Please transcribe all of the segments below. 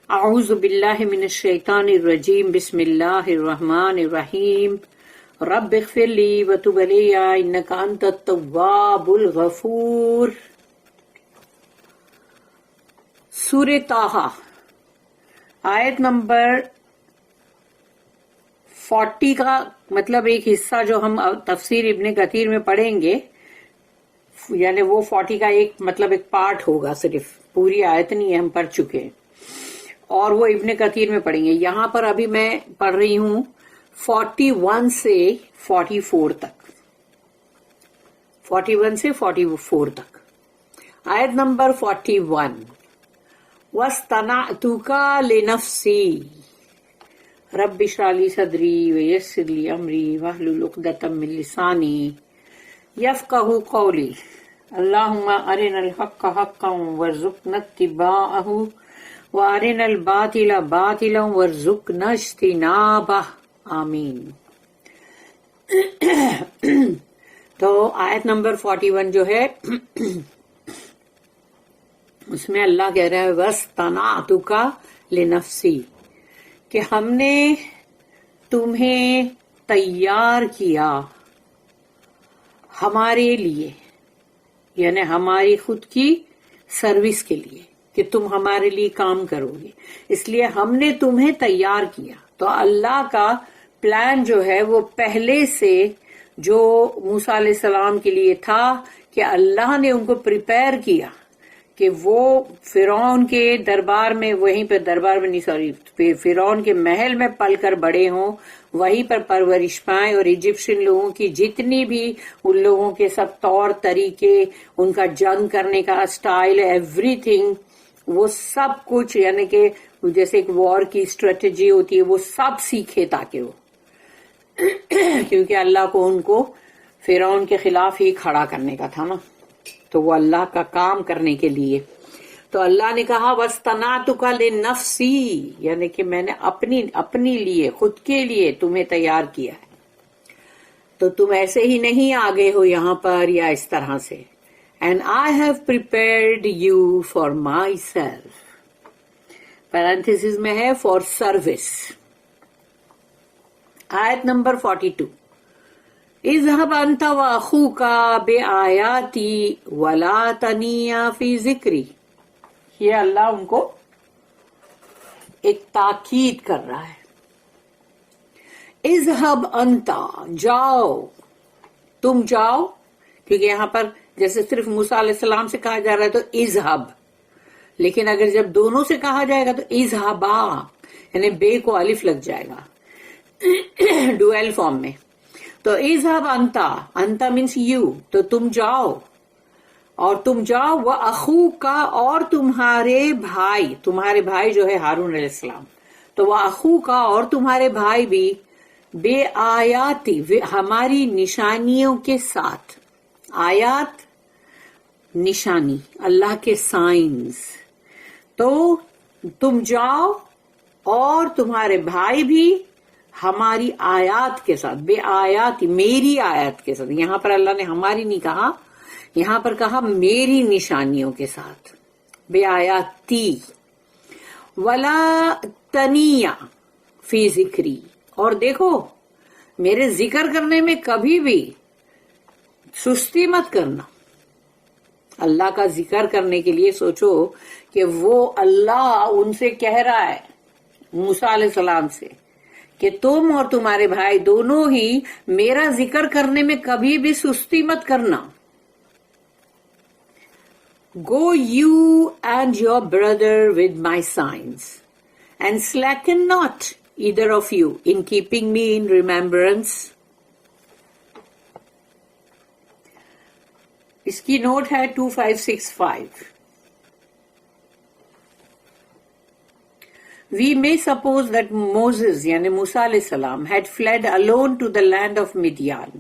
اعوذ باللہ من الشیطان الرجیم بسم اللہ الرحمن الرحیم رب اغفر لی وتب علی انک انت التواب الغفور۔ سورہ طٰہٰ آیت نمبر 40 کا مطلب ایک حصہ جو ہم تفسیر ابن کثیر میں پڑھیں گے، یعنی وہ 40 کا ایک مطلب ایک پارٹ ہوگا، صرف پوری آیت نہیں ہے، ہم پڑھ چکے ہیں اور وہ ابن کثیر میں پڑھیں گے۔ یہاں پر ابھی میں پڑھ رہی ہوں 41 سے 44 تک، 41 سے 44 تک۔ آیت نمبر 41، وَاسْتَنَعْتُكَ لِنَفْسِي رَبِّ اشْرَحْ لِي صَدْرِي وَيَسِّرْ لِي أَمْرِي وَاحْلُلْ عُقْدَةً مِّن لِّسَانِي يَفْقَهُوا قَوْلِي اللهم أرنا الحق حقا وارزقنا اتباعه وارنا الباطل باطلا وارزقنا اجتنابه آمین۔ تو آیت نمبر 41 جو ہے اس میں اللہ کہہ رہا ہے وَاسْتَنَعْتُكَ لِنَفْسِي، کہ ہم نے تمہیں تیار کیا ہمارے لیے، یعنی ہماری خود کی سروس کے لیے، کہ تم ہمارے لیے کام کرو گے، اس لیے ہم نے تمہیں تیار کیا۔ تو اللہ کا پلان جو ہے وہ پہلے سے جو موسیٰ علیہ السلام کے لیے تھا کہ اللہ نے ان کو پریپئر کیا کہ وہ فرعون کے دربار میں، وہیں پہ دربار میں نہیں، سوری، فرعون کے محل میں پل کر بڑے ہوں، وہیں پر پرورش پائیں، اور ایجپشن لوگوں کی جتنی بھی ان لوگوں کے سب طور طریقے، ان کا جنگ کرنے کا اسٹائل، ایوری تھنگ، وہ سب کچھ، یعنی کہ جیسے ایک وار کی اسٹریٹجی ہوتی ہے، وہ سب سیکھے تاکہ وہ کیونکہ اللہ کو ان کو فرعون کے خلاف ہی کھڑا کرنے کا تھا نا، تو وہ اللہ کا کام کرنے کے لیے۔ تو اللہ نے کہا وَاسْتَنَعْتُكَ لِنَفْسِي، یعنی کہ میں نے اپنی لیے، خود کے لیے تمہیں تیار کیا ہے، تو تم ایسے ہی نہیں آگے ہو یہاں پر یا اس طرح سے۔ And I have prepared you for myself، parenthesis میں ہے for service۔ آیت نمبر 42، اذهب انت واخوك بآیاتی ولا تنیا فی ذکری، یہ اللہ ان کو ایک تاکید کر رہا ہے۔ اذهب انت، جاؤ، تم جاؤ، کیونکہ یہاں پر جیسے صرف موسیٰ علیہ السلام سے کہا جا رہا ہے تو اذهب، لیکن اگر جب دونوں سے کہا جائے گا تو اذهبا، یعنی بے کو الف لگ جائے گا ڈویل فارم میں۔ تو اذهب انتا، انتا مینس یو، تو تم جاؤ، اور تم جاؤ، وَأَخُوكَ، اور تمہارے بھائی جو ہے ہارون علیہ السلام، تو وَأَخُوكَ، اور تمہارے بھائی بھی، بے آیاتی، ہماری نشانیوں کے ساتھ۔ آیات نشانی، اللہ کے سائنز۔ تو تم جاؤ اور تمہارے بھائی بھی ہماری آیات کے ساتھ، بے آیات، میری آیات کے ساتھ۔ یہاں پر اللہ نے ہماری نہیں کہا، یہاں پر کہا میری نشانیوں کے ساتھ، بے آیاتی۔ ولا تنیا فی ذکری، اور دیکھو میرے ذکر کرنے میں کبھی بھی سستی مت کرنا۔ اللہ کا ذکر کرنے کے لیے سوچو کہ وہ اللہ ان سے کہہ رہا ہے، موسیٰ علیہ السلام سے، کہ تم اور تمہارے بھائی دونوں ہی میرا ذکر کرنے میں کبھی بھی سستی مت کرنا۔ Go you and your brother with my signs, and slacken not either of you in keeping me in remembrance۔ اس کی نوٹ ہے 2565۔ We may suppose that Moses, یعنی موسیٰ علیہ السلام, had fled alone to the land of Midian۔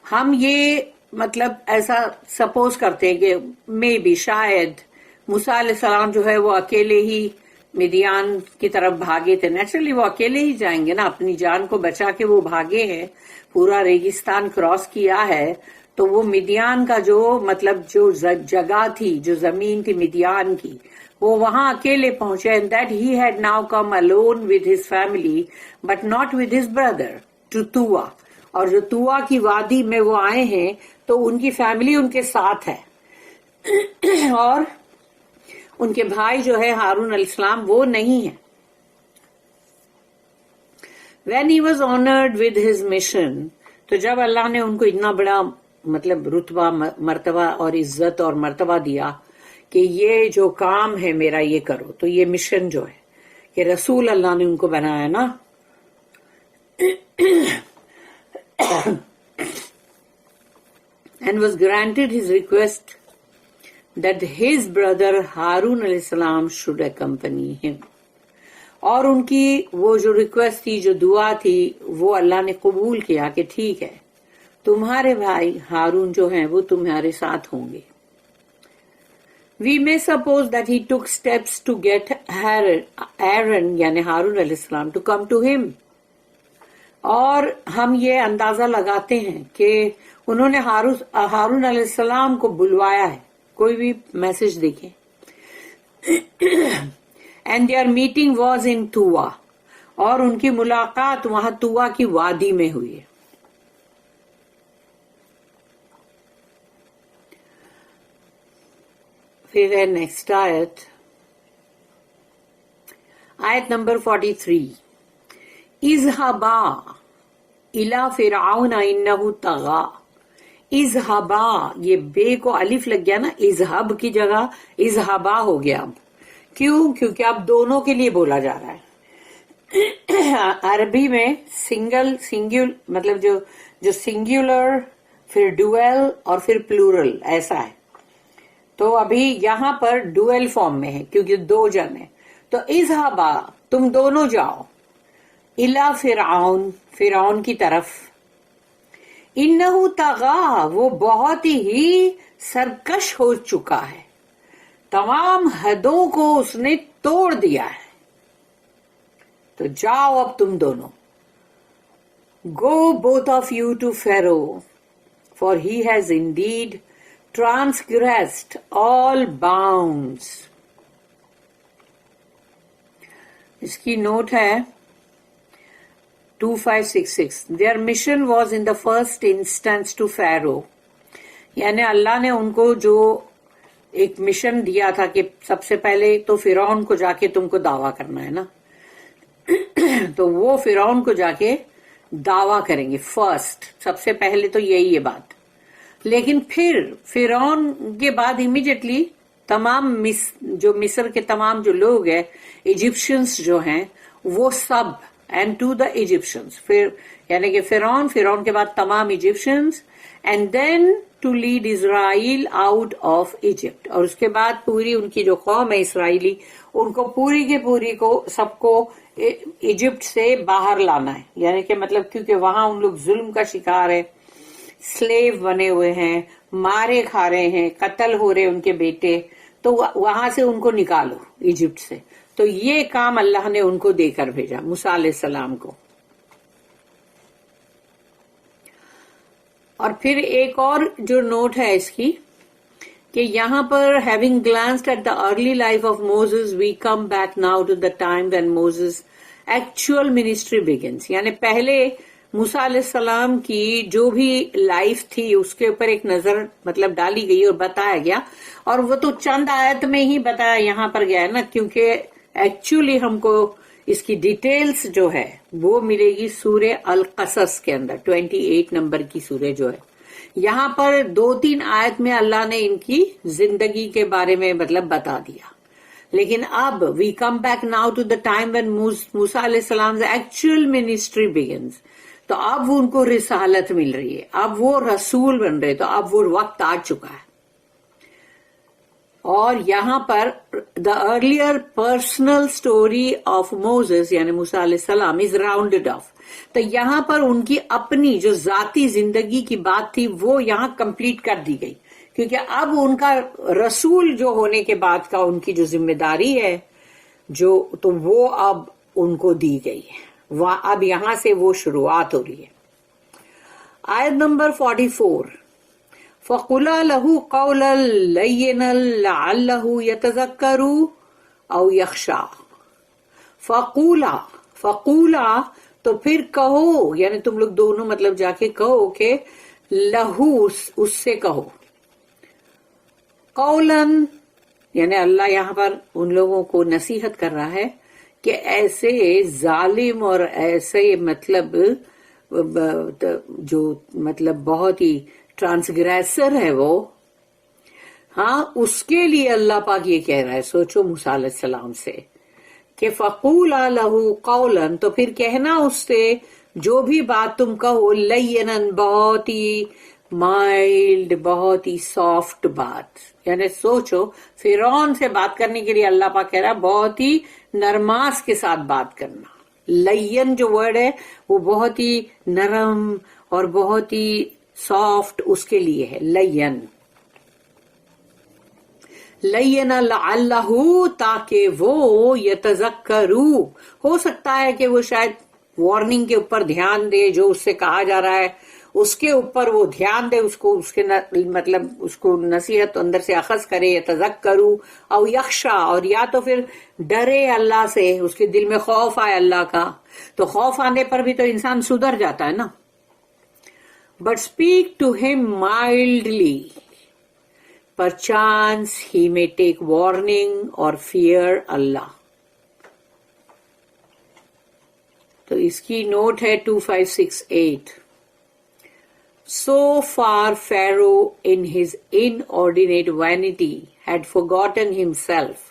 ہم یہ مطلب ایسا سپوز کرتے ہیں کہ مے بی، شاید موسیٰ علیہ السلام جو ہے وہ اکیلے ہی مدیان کی طرف بھاگے تھے۔ نیچرلی وہ اکیلے ہی جائیں گے نا، اپنی جان کو بچا کے وہ بھاگے ہیں، پورا ریگستان کراس کیا ہے، تو وہ مدیان کا جو مطلب جو جگہ تھی، جو زمین تھی مدیان کی، وہ وہاں اکیلے پہنچے. and that he had now come alone with his family but not with his brother to Tuwa. اور جو توا کی وادی میں وہ آئے ہیں تو ان کی فیملی ان کے ساتھ ہے اور ان کے بھائی جو ہے ہارون علیہ السلام وہ نہیں ہے. when he was honored with his mission, تو جب اللہ نے ان کو اتنا بڑا مطلب رتبہ مرتبہ اور عزت اور مرتبہ دیا کہ یہ جو کام ہے میرا یہ کرو, تو یہ مشن جو ہے کہ رسول اللہ نے ان کو بنایا نا. and was granted his request that his brother Harun علیہ السلام should accompany him. اور ان کی وہ جو ریکویسٹ تھی, جو دعا تھی, وہ اللہ نے قبول کیا کہ ٹھیک ہے تمہارے بھائی ہارون جو ہیں وہ تمہارے ساتھ ہوں گے. We may suppose that he took steps to get Aaron یعنی ہارون علیہ السلام to come to him. اور ہم یہ اندازہ لگاتے ہیں کہ انہوں نے ہارون علیہ السلام کو بلوایا ہے. کوئی بھی میسج دیکھیں. and their meeting was in Tuwa. اور ان کی ملاقات وہاں توا کی وادی میں ہوئی ہے. پھر ہے نیکسٹ آیت نمبر 43. اذهبا الى فرعون انه طغى. اذهبا, یہ بے کو الف لگ گیا نا, اذهب کی جگہ اذهبا ہو گیا. اب کیوں؟ کیونکہ اب دونوں کے لیے بولا جا رہا ہے. عربی میں سنگل مطلب جو سنگولر پھر ڈویل اور پھر پلورل ایسا ہے. تو ابھی یہاں پر ڈویل فارم میں ہے کیونکہ دو جن ہے. تو اذهبا تم دونوں جاؤ, الا فرعون کی طرف, انہو طغا وہ بہت ہی سرکش ہو چکا ہے, تمام حدوں کو اس نے توڑ دیا ہے. تو جاؤ اب تم دونوں. Go both of you to Pharaoh, for he has indeed transgressed all bounds. اس کی نوٹ ہے 2566. Their mission was in the first instance to Pharaoh. یعنی اللہ نے ان کو جو ایک مشن دیا تھا کہ سب سے پہلے تو فرعون کو جا کے تم کو دعویٰ کرنا ہے نا, تو وہ فرعون کو جا کے دعویٰ کریں گے فرسٹ, سب سے پہلے تو یہی ہے بات. لیکن پھر فرعون کے بعد امیڈیٹلی تمام جو مصر کے تمام جو لوگ ہیں ایجپشنز جو ہیں وہ سب اینڈ ٹو دا ایجپشنز, پھر یعنی کہ فرعون کے بعد تمام Egyptians, and then to lead Israel out of Egypt. اور اس کے بعد پوری ان کی جو قوم ہے اسرائیلی, ان کو پوری کے پوری کو سب کو ایجپٹ سے باہر لانا ہے. یعنی کہ مطلب کیونکہ وہاں ان لوگ ظلم کا شکار ہے, سلیو بنے ہوئے ہیں, مارے کھا رہے ہیں, قتل ہو رہے ان کے بیٹے, تو وہاں سے ان کو نکالو ایجپٹ سے. تو یہ کام اللہ نے ان کو دے کر بھیجا موسیٰ علیہ السلام کو. اور پھر ایک اور جو نوٹ ہے اس کی کہ یہاں پر having glanced at the early life of Moses we come back now to the time when Moses actual ministry begins. یعنی پہلے موسیٰ علیہ السلام کی جو بھی لائف تھی اس کے اوپر ایک نظر مطلب ڈالی گئی اور بتایا گیا, اور وہ تو چند آیت میں ہی بتایا یہاں پر گیا ہے نا, کیونکہ ایکچولی ہم کو اس کی ڈیٹیلز جو ہے وہ ملے گی سورہ القصص کے اندر, 28 نمبر کی سورہ جو ہے. یہاں پر 2-3 آیت میں اللہ نے ان کی زندگی کے بارے میں مطلب بتا دیا. لیکن اب we come back now to the time when موسیٰ علیہ السلام ایکچوئل منسٹری بگنز. تو اب ان کو رسالت مل رہی ہے, اب وہ رسول بن رہے, تو اب وہ وقت آ چکا ہے. اور یہاں پر the earlier personal story of Moses یعنی موسیٰ علیہ السلام از راؤنڈیڈ آف. تو یہاں پر ان کی اپنی جو ذاتی زندگی کی بات تھی وہ یہاں کمپلیٹ کر دی گئی, کیونکہ اب ان کا رسول جو ہونے کے بعد کا ان کی جو ذمہ داری ہے جو تو وہ اب ان کو دی گئی ہے. اب یہاں سے وہ شروعات ہو رہی ہے. آیت نمبر 44. فَقُلَا لَهُ قَوْلًا لَيِّنًا لَعَلَّهُ يَتَذَكَّرُ او یخشا فقولا فقولا تو پھر کہو، یعنی تم لوگ دونوں مطلب جا کے کہو کہ لہو اس سے کہو، قولن یعنی اللہ یہاں پر ان لوگوں کو نصیحت کر رہا ہے کہ ایسے ظالم اور ایسے مطلب جو مطلب بہت ہی ٹرانسگریسر ہے وہ، ہاں اس کے لیے اللہ پاک یہ کہہ رہا ہے. سوچو موسیٰ علیہ السلام سے کہ فقولا لہو قولاً، تو پھر کہنا اس سے جو بھی بات تم کہو، لینن بہت ہی مائلڈ، بہت ہی سافٹ بات. یعنی سوچو فرعون سے بات کرنے کے لیے اللہ پاک کہہ رہا ہے بہت ہی نرماس کے ساتھ بات کرنا. لین جو ورڈ ہے وہ بہت ہی نرم اور بہت ہی سافٹ اس کے لیے ہے لین. لین لعلہ تاکہ وہ یتذکرو، ہو سکتا ہے کہ وہ شاید وارننگ کے اوپر دھیان دے، جو اس سے کہا جا رہا ہے اس کے اوپر وہ دھیان دے، اس کو اس کے مطلب اس کو نصیحت اندر سے اخذ کرے. یتذکرو او یخشا، اور یا تو پھر ڈرے اللہ سے، اس کے دل میں خوف آئے اللہ کا. تو خوف آنے پر بھی تو انسان سدھر جاتا ہے نا. بٹ اسپیک ٹو ہم mildly, perchance he may take warning or fear Allah. تو اس کی نوٹ ہے 2568. So far Pharaoh in his inordinate vanity had forgotten himself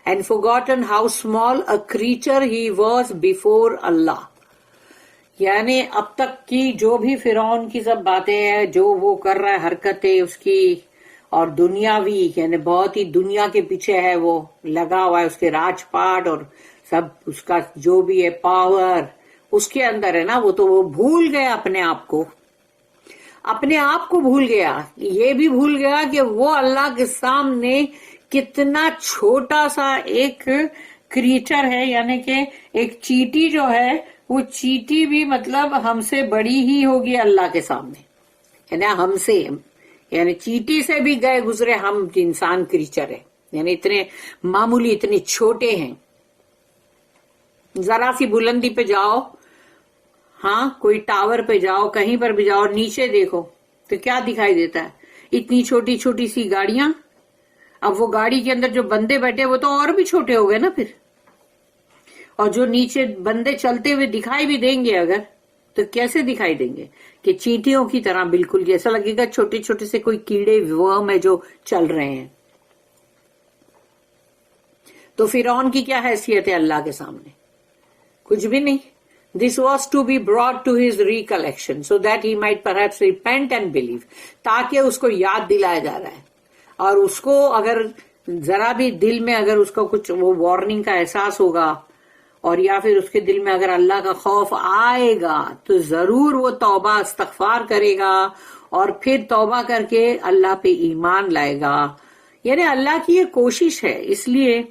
and forgotten how small a creature he was before Allah. یعنی اب تک کی جو بھی فرعون کی سب باتیں ہیں، جو وہ کر رہا ہے حرکتیں اس کی، اور دنیاوی یعنی بہت ہی دنیا کے پیچھے ہے، وہ لگا ہوا ہے، اس کے راج پاٹ اور سب اس کا جو بھی ہے پاور اس کے اندر ہے نا. وہ تو وہ بھول گیا اپنے آپ کو، اپنے آپ کو بھول گیا. یہ بھی بھول گیا کہ وہ اللہ کے سامنے کتنا چھوٹا سا ایک کریچر ہے. یعنی کہ ایک چیٹی جو ہے، وہ چیٹی بھی مطلب ہم سے بڑی ہی ہوگی اللہ کے سامنے. یعنی ہم سے، یعنی چیٹی سے بھی گئے گزرے ہم انسان کریچر ہیں. یعنی اتنے معمولی، اتنے چھوٹے ہیں. ذرا سی بلندی پہ جاؤ، ہاں کوئی ٹاور پہ جاؤ، کہیں پر بھی جاؤ اور نیچے دیکھو تو کیا دکھائی دیتا ہے؟ اتنی چھوٹی چھوٹی سی گاڑیاں. اب وہ گاڑی کے اندر جو بندے بیٹھے وہ تو اور بھی چھوٹے ہو گئے نا پھر. اور جو نیچے بندے چلتے ہوئے دکھائی بھی دیں گے اگر، تو کیسے دکھائی دیں گے؟ کہ چیٹیوں کی طرح، بالکل جیسا لگے گا چھوٹے چھوٹے سے کوئی کیڑے ورم ہے جو چل رہے ہیں. تو فرعون کی کیا حیثیت ہے اللہ کے سامنے؟ کچھ بھی نہیں. This was to be brought to his recollection so that he might perhaps repent and believe. تاکہ اس کو یاد دلایا جا رہا ہے، اور اس کو اگر ذرا بھی دل میں اگر اس کو کچھ وہ وارننگ کا احساس ہوگا، اور یا پھر اس کے دل میں اگر اللہ کا خوف آئے گا، تو ضرور وہ توبہ استغفار کرے گا اور پھر توبہ کر کے اللہ پہ ایمان لائے گا. یعنی اللہ کی یہ کوشش ہے، اس لیے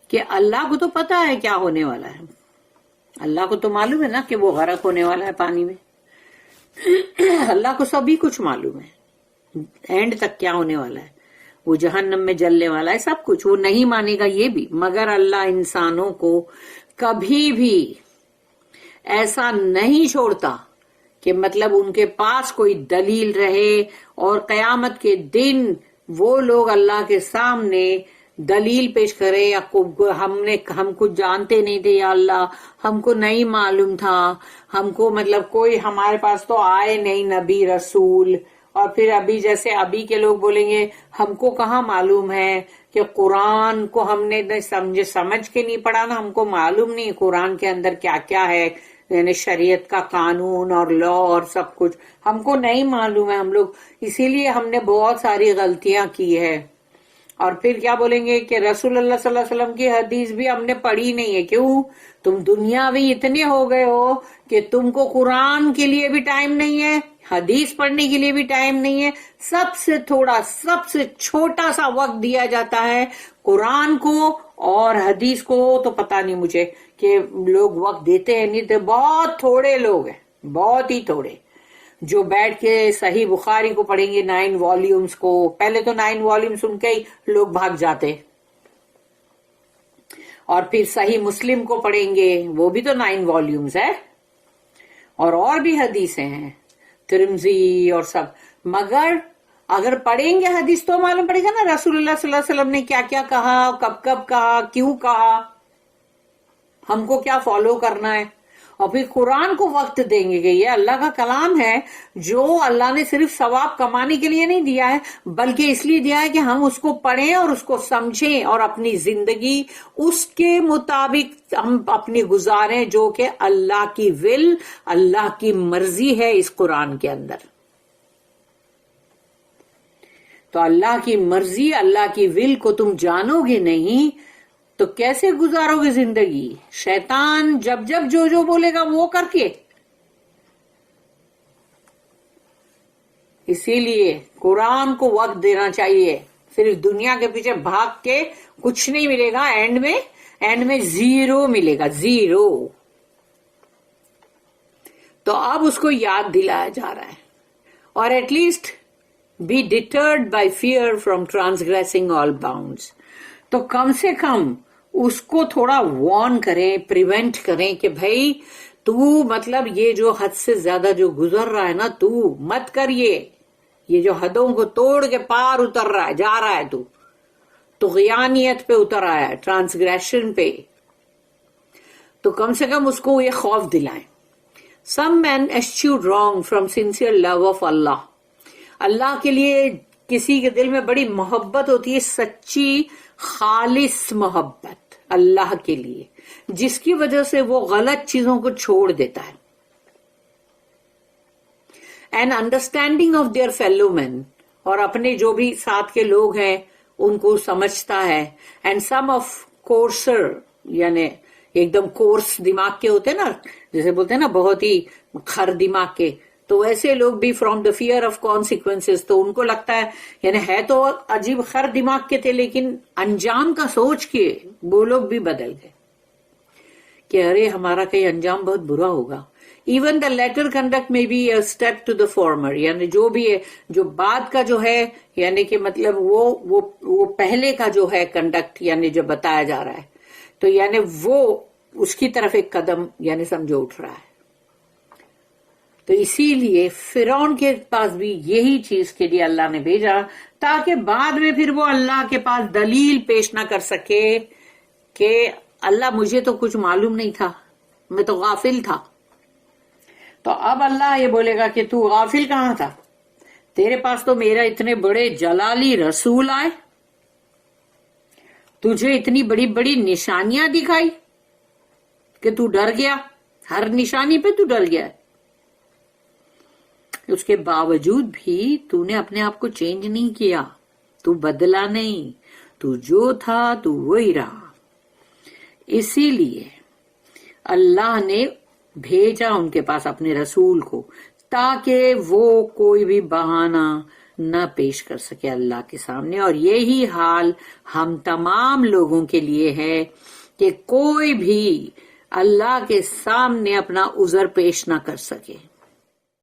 کہ اللہ کو تو پتا ہے کیا ہونے والا ہے. اللہ کو تو معلوم ہے نا کہ وہ غرق ہونے والا ہے پانی میں. اللہ کو سبھی کچھ معلوم ہے، اینڈ تک کیا ہونے والا ہے. وہ جہنم میں جلنے والا ہے، سب کچھ. وہ نہیں مانے گا یہ بھی، مگر اللہ انسانوں کو کبھی بھی ایسا نہیں چھوڑتا کہ مطلب ان کے پاس کوئی دلیل رہے، اور قیامت کے دن وہ لوگ اللہ کے سامنے دلیل پیش کرے، یا ہم کچھ جانتے نہیں تھے یا اللہ، ہم کو نہیں معلوم تھا، ہم کو مطلب کوئی ہمارے پاس تو آئے نہیں نبی رسول. اور پھر ابھی جیسے ابھی کے لوگ بولیں گے ہم کو کہاں معلوم ہے کہ قرآن کو ہم نے سمجھ کے نہیں پڑھا نا، ہم کو معلوم نہیں قرآن کے اندر کیا کیا ہے، یعنی شریعت کا قانون اور لا اور سب کچھ ہم کو نہیں معلوم ہے. ہم لوگ اسی لیے ہم نے بہت ساری غلطیاں کی ہے. اور پھر کیا بولیں گے کہ رسول اللہ صلی اللہ علیہ وسلم کی حدیث بھی ہم نے پڑھی نہیں ہے. کیوں؟ تم دنیاوی اتنے ہو گئے ہو کہ تم کو قرآن کے لیے بھی ٹائم نہیں ہے، حدیث پڑھنے کے لیے بھی ٹائم نہیں ہے. سب سے تھوڑا، سب سے چھوٹا سا وقت دیا جاتا ہے قرآن کو اور حدیث کو. تو پتہ نہیں مجھے کہ لوگ وقت دیتے ہیں نہیں، تو بہت تھوڑے لوگ ہیں، بہت ہی تھوڑے، جو بیٹھ کے صحیح بخاری کو پڑھیں گے 9 والیومز کو. پہلے تو 9 والیوم سن کے ہی لوگ بھاگ جاتے. اور پھر صحیح مسلم کو پڑھیں گے، وہ بھی تو 9 والیومز ہے، اور بھی حدیثیں ہیں، ترمذی اور سب. مگر اگر پڑھیں گے حدیث تو معلوم پڑے گا نا رسول اللہ صلی اللہ علیہ وسلم نے کیا کیا کہا، کب کب کہا، کیوں کہا، ہم کو کیا فالو کرنا ہے. اور پھر قرآن کو وقت دیں گے کہ یہ اللہ کا کلام ہے جو اللہ نے صرف ثواب کمانے کے لیے نہیں دیا ہے، بلکہ اس لیے دیا ہے کہ ہم اس کو پڑھیں اور اس کو سمجھیں اور اپنی زندگی اس کے مطابق ہم اپنی گزاریں، جو کہ اللہ کی ول، اللہ کی مرضی ہے اس قرآن کے اندر. تو اللہ کی مرضی، اللہ کی ول کو تم جانو گے نہیں تو کیسے گزارو گے زندگی؟ شیطان جب جب جو بولے گا وہ کر کے. اسی لیے قرآن کو وقت دینا چاہیے. صرف دنیا کے پیچھے بھاگ کے کچھ نہیں ملے گا، اینڈ میں زیرو ملے گا، زیرو. تو اب اس کو یاد دلایا جا رہا ہے. اور at least be deterred by fear from transgressing all bounds. تو کم سے کم اس کو تھوڑا وارن کریں، پریونٹ کریں کہ بھائی تو مطلب یہ جو حد سے زیادہ جو گزر رہا ہے نا، تو مت کر، یہ جو حدوں کو توڑ کے پار اتر رہا ہے، جا رہا ہے، تو طغیانیت پہ اتر آیا ہے، ٹرانسگریشن پہ. تو کم سے کم اس کو یہ خوف دلائیں. Some men eschew wrong from sincere love of Allah. اللہ کے لیے کسی کے دل میں بڑی محبت ہوتی ہے، سچی خالص محبت اللہ کے لیے، جس کی وجہ سے وہ غلط چیزوں کو چھوڑ دیتا ہے. And understanding of their fellow man, اور اپنے جو بھی ساتھ کے لوگ ہیں ان کو سمجھتا ہے. اینڈ سم آف کورسر، یعنی ایک دم کورس دماغ کے ہوتے ہیں نا، جیسے بولتے ہیں نا بہت ہی کھر دماغ کے، تو ایسے لوگ بھی from the fear of consequences, تو ان کو لگتا ہے، یعنی ہے تو عجیب خر دماغ کے تھے لیکن انجام کا سوچ کے وہ لوگ بھی بدل گئے کہ ارے ہمارا کہیں انجام بہت برا ہوگا. ایون دا لیٹر کنڈکٹ میں be a step to the former, یعنی جو بھی ہے، جو بعد کا جو ہے، یعنی کہ مطلب وہ پہلے کا جو ہے کنڈکٹ، یعنی جو بتایا جا رہا ہے، تو یعنی وہ اس کی طرف ایک قدم یعنی سمجھو اٹھ رہا ہے. تو اسی لیے فرعون کے پاس بھی یہی چیز کے لیے اللہ نے بھیجا، تاکہ بعد میں پھر وہ اللہ کے پاس دلیل پیش نہ کر سکے کہ اللہ مجھے تو کچھ معلوم نہیں تھا، میں تو غافل تھا. تو اب اللہ یہ بولے گا کہ تو غافل کہاں تھا، تیرے پاس تو میرا اتنے بڑے جلالی رسول آئے، تجھے اتنی بڑی بڑی نشانیاں دکھائی کہ تو ڈر گیا، ہر نشانی پہ تو ڈر گیا. اس کے باوجود بھی تو نے اپنے آپ کو چینج نہیں کیا، تو بدلا نہیں، تو جو تھا تو وہی رہا. اسی لیے اللہ نے بھیجا ان کے پاس اپنے رسول کو، تاکہ وہ کوئی بھی بہانہ نہ پیش کر سکے اللہ کے سامنے. اور یہی حال ہم تمام لوگوں کے لیے ہے کہ کوئی بھی اللہ کے سامنے اپنا عذر پیش نہ کر سکے.